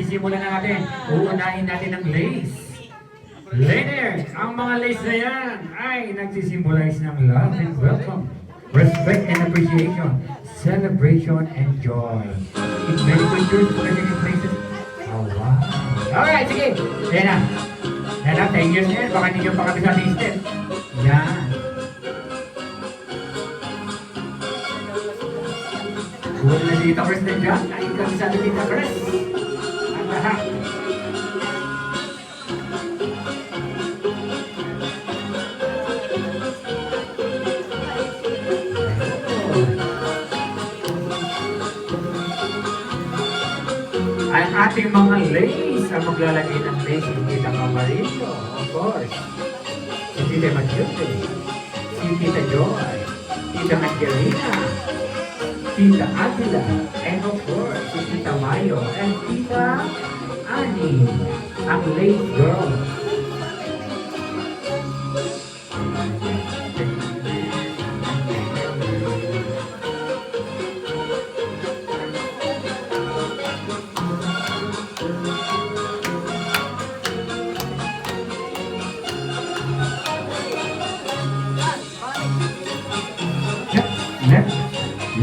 sisimulan na natin. Uunahin natin ang lace. Later, ang mga lace na yan ay nagsisimbolize ng love and welcome, respect and appreciation, celebration and joy. In many cultures, many places. Oh, wow. Alright, sige. Yan na. Yan na, 10 years na yan. Baka hindi nyo pa kami sa listed. Yan. Huwag na Tita Chris na dyan. Ay, kami sa Tita Chris. Ang lahat. Ang ating mga lace ang maglalagay ng lace si Tita Camarito, of course. Si Tita Matilde, si Tita Joy, Tita Angelina, Tita Atila, and of course, si Tita Mayo, and Tita Annie, ang lace girl. Left,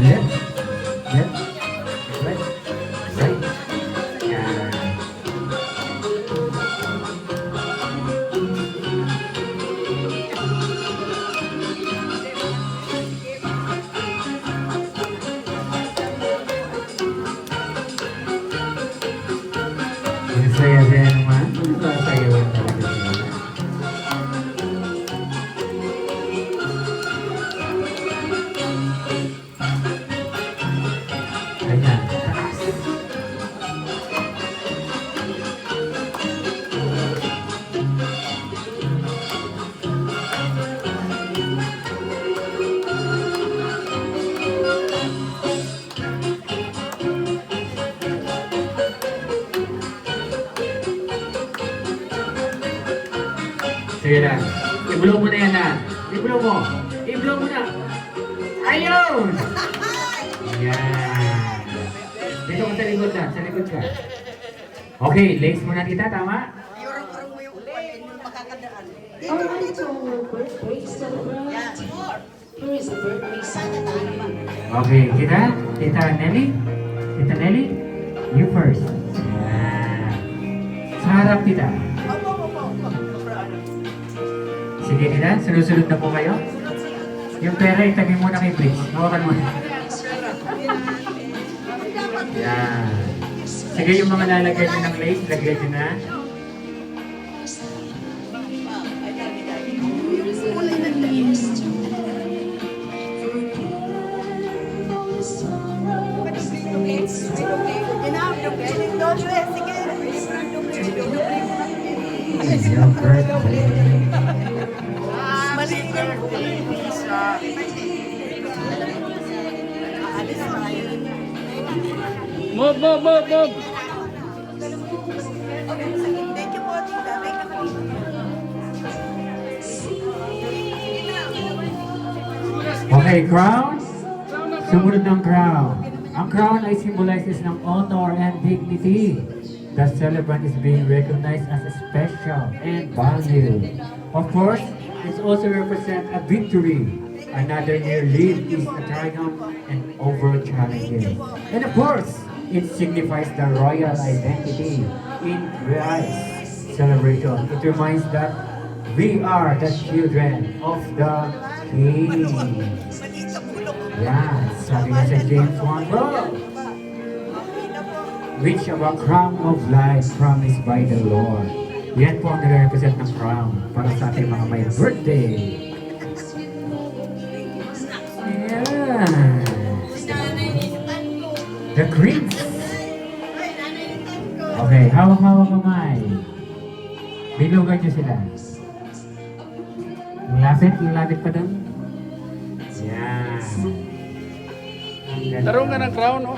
left, left, right, right. Yan. Saya-saya naman. Sasayawan talaga sila. Ayan. Sige na. I-blow mo na yan na. I-blow mo. I-blow mo na. Ayun! Yan. Dito ka sa likod na. Sa likod ka. Okay, legs muna tita. Tama? Yorong-yorong mo yung upuan yung makakadaan. Alright, so birthday celebrant. Who is the birthday celebrant? Okay, kita. Tita Nelly. Tita Nelly. You first. Yan. Sa harap tita. Opo. Sige tita. Sunod-sunod na po kayo. Yung pera itagin muna kay Briggs. Hawakan mo. Yan. Sige yung mga lalagay nyo ng lace. Lagay nyo na. It's your birthday. Move. Thank you po, tita. Okay, crown. Sumunod ng crown. Ang crown ay symbolizes ng honor and dignity. The celebrant is being recognized as a special and valued. Of course, it also represents a victory. Another year lived is a triumph and over challenges. And of course, it signifies the royal identity in Christ's celebration. It reminds that we are the children of the King. Yan, sabi nga sa James 1, which of a crown of life promised by the Lord. Yan po ang nire-represent ng crown para sa ating mga may birthday. Yan. The creeps. Okay, hawak-hawak kamay. Bilugan nyo sila. Lapit pa doon. Yan. Ang ganda. Tarong ka ng crown, oh.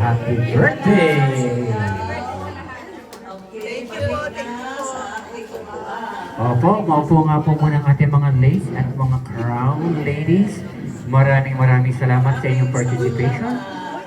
happy birthday! Thank you po, thank you. Opo, maupo nga po muna ang ating mga lace at mga crown ladies. Maraming salamat sa inyong participation.